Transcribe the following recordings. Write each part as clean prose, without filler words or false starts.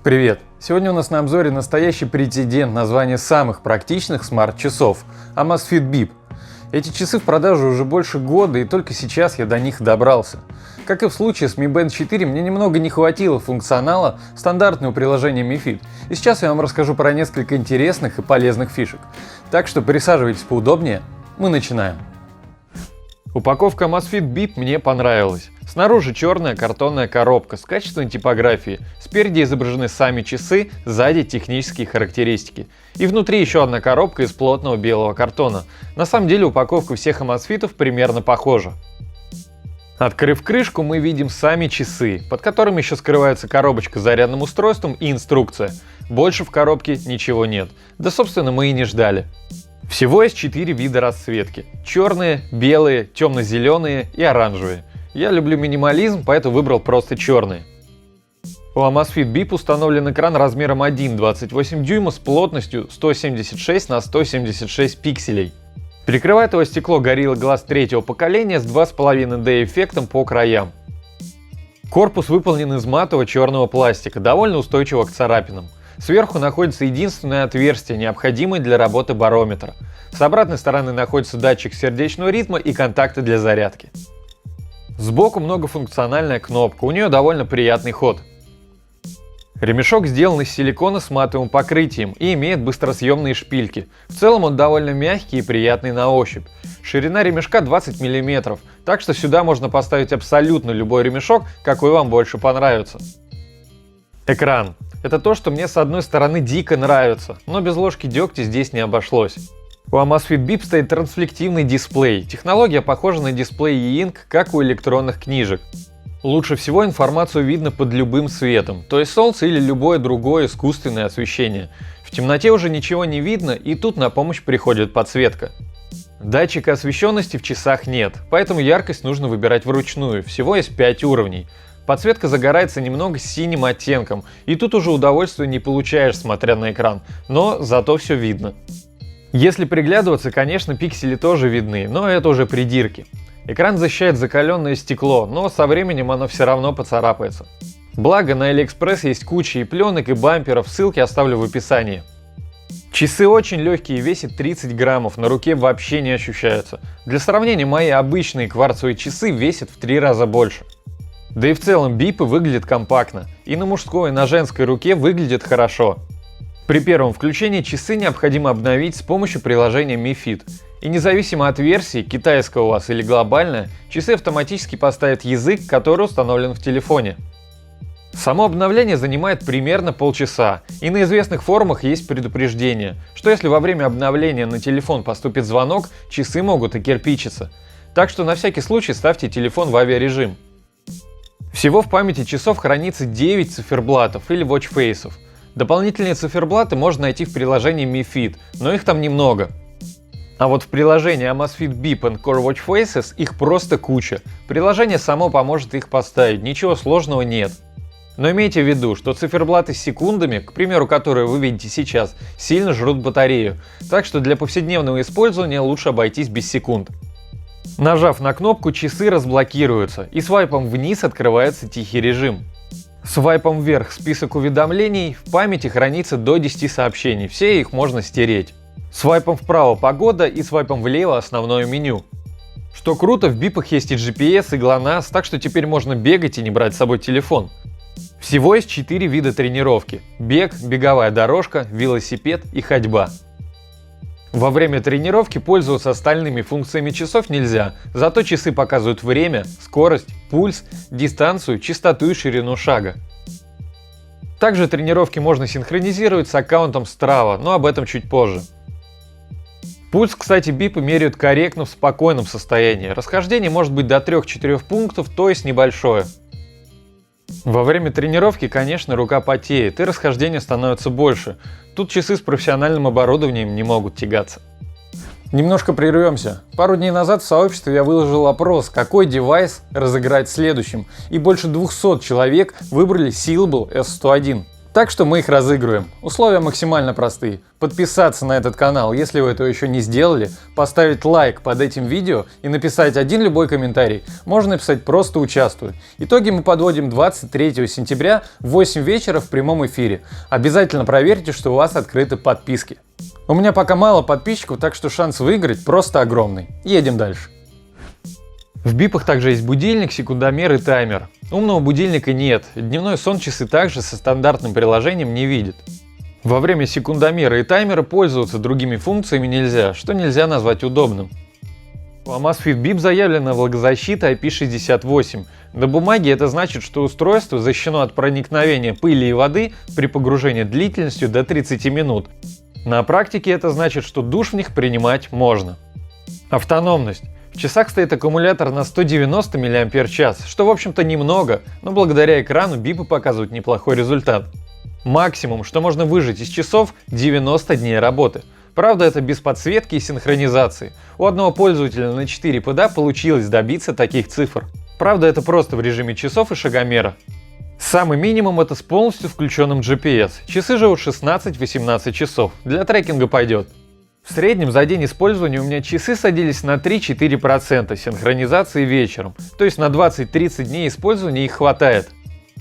Привет! Сегодня у нас на обзоре настоящий претендент на звание самых практичных смарт-часов – Amazfit Bip. Эти часы в продаже уже больше года, и только сейчас я до них добрался. Как и в случае с Mi Band 4, мне немного не хватило функционала стандартного приложения Mi Fit. И сейчас я вам расскажу про несколько интересных и полезных фишек. Так что присаживайтесь поудобнее, мы начинаем. Упаковка Amazfit Bip мне понравилась. Снаружи черная картонная коробка с качественной типографией, спереди изображены сами часы, сзади технические характеристики. И внутри еще одна коробка из плотного белого картона. На самом деле упаковка всех Amazfit'ов примерно похожа. Открыв крышку, мы видим сами часы, под которыми еще скрывается коробочка с зарядным устройством и инструкция. Больше в коробке ничего нет. Да собственно мы и не ждали. Всего есть 4 вида расцветки. Черные, белые, темно-зеленые и оранжевые. Я люблю минимализм, поэтому выбрал просто черные. У Amazfit Bip установлен экран размером 1,28 дюйма с плотностью 176 на 176 пикселей. Перекрывает его стекло Gorilla Glass третьего поколения с 2,5D эффектом по краям. Корпус выполнен из матового черного пластика, довольно устойчивого к царапинам. Сверху находится единственное отверстие, необходимое для работы барометра. С обратной стороны находится датчик сердечного ритма и контакты для зарядки. Сбоку многофункциональная кнопка, у нее довольно приятный ход. Ремешок сделан из силикона с матовым покрытием и имеет быстросъемные шпильки. В целом он довольно мягкий и приятный на ощупь. Ширина ремешка 20 мм, так что сюда можно поставить абсолютно любой ремешок, какой вам больше понравится. Экран. Это то, что мне с одной стороны дико нравится, но без ложки дегтя здесь не обошлось. У Amazfit Bip стоит трансфлективный дисплей. Технология похожа на дисплей E-Ink, как у электронных книжек. Лучше всего информацию видно под любым светом, то есть солнце или любое другое искусственное освещение. В темноте уже ничего не видно, и тут на помощь приходит подсветка. Датчика освещенности в часах нет, поэтому яркость нужно выбирать вручную, всего есть 5 уровней. Подсветка загорается немного синим оттенком, и тут уже удовольствия не получаешь, смотря на экран, но зато все видно. Если приглядываться, конечно, пиксели тоже видны, но это уже придирки. Экран защищает закаленное стекло, но со временем оно все равно поцарапается. Благо на AliExpress есть куча и пленок, и бамперов, ссылки оставлю в описании. Часы очень легкие, весят 30 граммов, на руке вообще не ощущаются. Для сравнения, мои обычные кварцевые часы весят в 3 раза больше. Да и в целом бипы выглядят компактно, и на мужской, и на женской руке выглядят хорошо. При первом включении часы необходимо обновить с помощью приложения Mi Fit. И независимо от версии, китайская у вас или глобальная, часы автоматически поставят язык, который установлен в телефоне. Само обновление занимает примерно полчаса, и на известных форумах есть предупреждение, что если во время обновления на телефон поступит звонок, часы могут окирпичиться. Так что на всякий случай ставьте телефон в авиарежим. Всего в памяти часов хранится 9 циферблатов или watchface'ов. Дополнительные циферблаты можно найти в приложении Mi Fit, но их там немного. А вот в приложении Amazfit Bip and Core Watch Faces их просто куча. Приложение само поможет их поставить, ничего сложного нет. Но имейте в виду, что циферблаты с секундами, к примеру, которые вы видите сейчас, сильно жрут батарею, так что для повседневного использования лучше обойтись без секунд. Нажав на кнопку, часы разблокируются, и свайпом вниз открывается тихий режим. Свайпом вверх список уведомлений, в памяти хранится до 10 сообщений, все их можно стереть. Свайпом вправо погода и свайпом влево основное меню. Что круто, в бипах есть и GPS, и GLONASS, так что теперь можно бегать и не брать с собой телефон. Всего есть 4 вида тренировки: бег, беговая дорожка, велосипед и ходьба. Во время тренировки пользоваться остальными функциями часов нельзя, зато часы показывают время, скорость, пульс, дистанцию, частоту и ширину шага. Также тренировки можно синхронизировать с аккаунтом Strava, но об этом чуть позже. Пульс, кстати, бипы меряют корректно в спокойном состоянии. Расхождение может быть до 3-4 пунктов, то есть небольшое. Во время тренировки, конечно, рука потеет и расхождение становится больше. Тут часы с профессиональным оборудованием не могут тягаться. Немножко прервемся. Пару дней назад в сообществе я выложил опрос, какой девайс разыграть следующим, и больше 200 человек выбрали Sealable S101. Так что мы их разыгрываем. Условия максимально простые. Подписаться на этот канал, если вы этого еще не сделали, поставить лайк под этим видео и написать один любой комментарий. Можно написать «Просто участвую». Итоги мы подводим 23 сентября в 8 вечера в прямом эфире. Обязательно проверьте, что у вас открыты подписки. У меня пока мало подписчиков, так что шанс выиграть просто огромный. Едем дальше. В бипах также есть будильник, секундомер и таймер. Умного будильника нет, дневной сон часы также со стандартным приложением не видит. Во время секундомера и таймера пользоваться другими функциями нельзя, что нельзя назвать удобным. У Amazfit Bip заявлена влагозащита IP68. На бумаге это значит, что устройство защищено от проникновения пыли и воды при погружении длительностью до 30 минут. На практике это значит, что душ в них принимать можно. Автономность. В часах стоит аккумулятор на 190 мАч, что в общем-то немного, но благодаря экрану бипы показывают неплохой результат. Максимум, что можно выжать из часов, 90 дней работы. Правда, это без подсветки и синхронизации. У одного пользователя на 4 ПДА получилось добиться таких цифр. Правда, это просто в режиме часов и шагомера. Самый минимум это с полностью включенным GPS. Часы живут 16-18 часов. Для трекинга пойдет. В среднем за день использования у меня часы садились на 3-4% синхронизации вечером, то есть на 20-30 дней использования их хватает.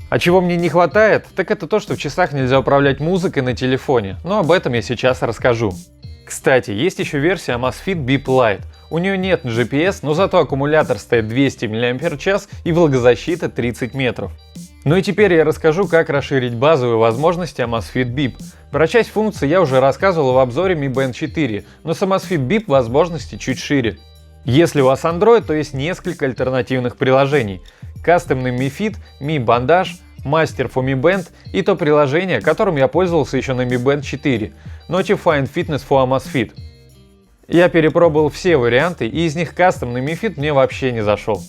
А чего мне не хватает, так это то, что в часах нельзя управлять музыкой на телефоне, но об этом я сейчас расскажу. Кстати, есть еще версия Amazfit Bip Lite. У нее нет GPS, но зато аккумулятор стоит 200 мАч и влагозащита 30 метров. Ну и теперь я расскажу, как расширить базовые возможности Amazfit Bip. Про часть функций я уже рассказывал в обзоре Mi Band 4, но с Amazfit Bip возможности чуть шире. Если у вас Android, то есть несколько альтернативных приложений. Кастомный Mi Fit, Mi Bandage, Master for Mi Band и то приложение, которым я пользовался еще на Mi Band 4, Notify Fitness for Amazfit. Я перепробовал все варианты, и из них кастомный Mi Fit мне вообще не зашел.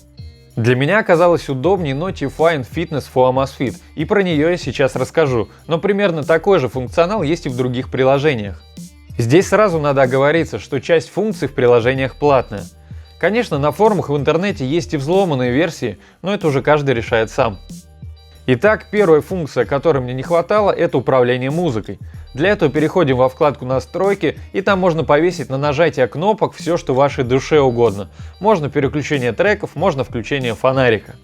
Для меня оказалось удобнее Notify Fitness for Amazfit, и про нее я сейчас расскажу, но примерно такой же функционал есть и в других приложениях. Здесь сразу надо оговориться, что часть функций в приложениях платная. Конечно, на форумах в интернете есть и взломанные версии, но это уже каждый решает сам. Итак, первая функция, которой мне не хватало, это управление музыкой. Для этого переходим во вкладку «Настройки», и там можно повесить на нажатие кнопок все, что вашей душе угодно. Можно переключение треков, можно включение фонарика.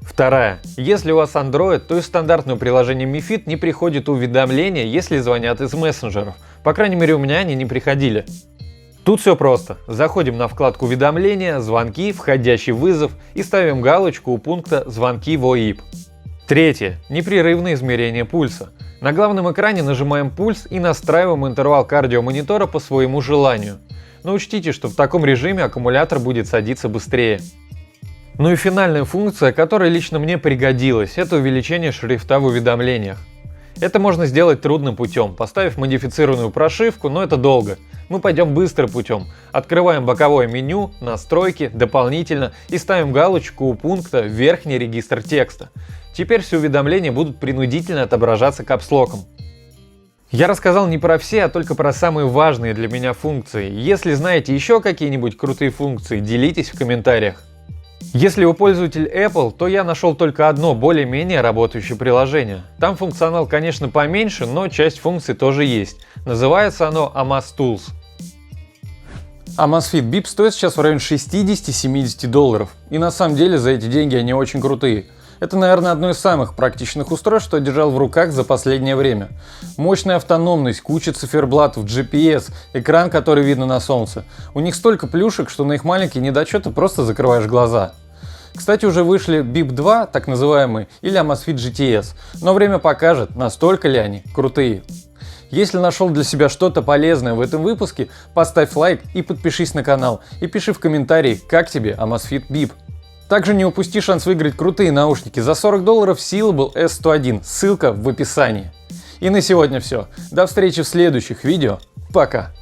Вторая. Если у вас Android, то из стандартного приложения Mi Fit не приходит уведомления, если звонят из мессенджеров. По крайней мере, у меня они не приходили. Тут все просто. Заходим на вкладку «Уведомления», «Звонки», «Входящий вызов» и ставим галочку у пункта «Звонки ВОИП». Третье. Непрерывное измерение пульса. На главном экране нажимаем пульс и настраиваем интервал кардиомонитора по своему желанию. Но учтите, что в таком режиме аккумулятор будет садиться быстрее. Ну и финальная функция, которая лично мне пригодилась, это увеличение шрифта в уведомлениях. Это можно сделать трудным путем, поставив модифицированную прошивку, но это долго. Мы пойдем быстрым путем. Открываем боковое меню, настройки, дополнительно и ставим галочку у пункта «Верхний регистр текста». Теперь все уведомления будут принудительно отображаться капслоком. Я рассказал не про все, а только про самые важные для меня функции. Если знаете еще какие-нибудь крутые функции, делитесь в комментариях. Если вы пользователь Apple, то я нашел только одно более-менее работающее приложение. Там функционал, конечно, поменьше, но часть функций тоже есть. Называется оно AmazTools. Amazfit Bip стоит сейчас в районе $60-70. И на самом деле за эти деньги они очень крутые. Это, наверное, одно из самых практичных устройств, что я держал в руках за последнее время. Мощная автономность, куча циферблатов, GPS, экран, который видно на солнце. У них столько плюшек, что на их маленькие недочеты просто закрываешь глаза. Кстати, уже вышли Bip 2, так называемые, или Amazfit GTS, но время покажет, настолько ли они крутые. Если нашел для себя что-то полезное в этом выпуске, поставь лайк и подпишись на канал, и пиши в комментарии, как тебе Amazfit Bip. Также не упусти шанс выиграть крутые наушники за $40 Sealable S101, ссылка в описании. И на сегодня все. До встречи в следующих видео. Пока!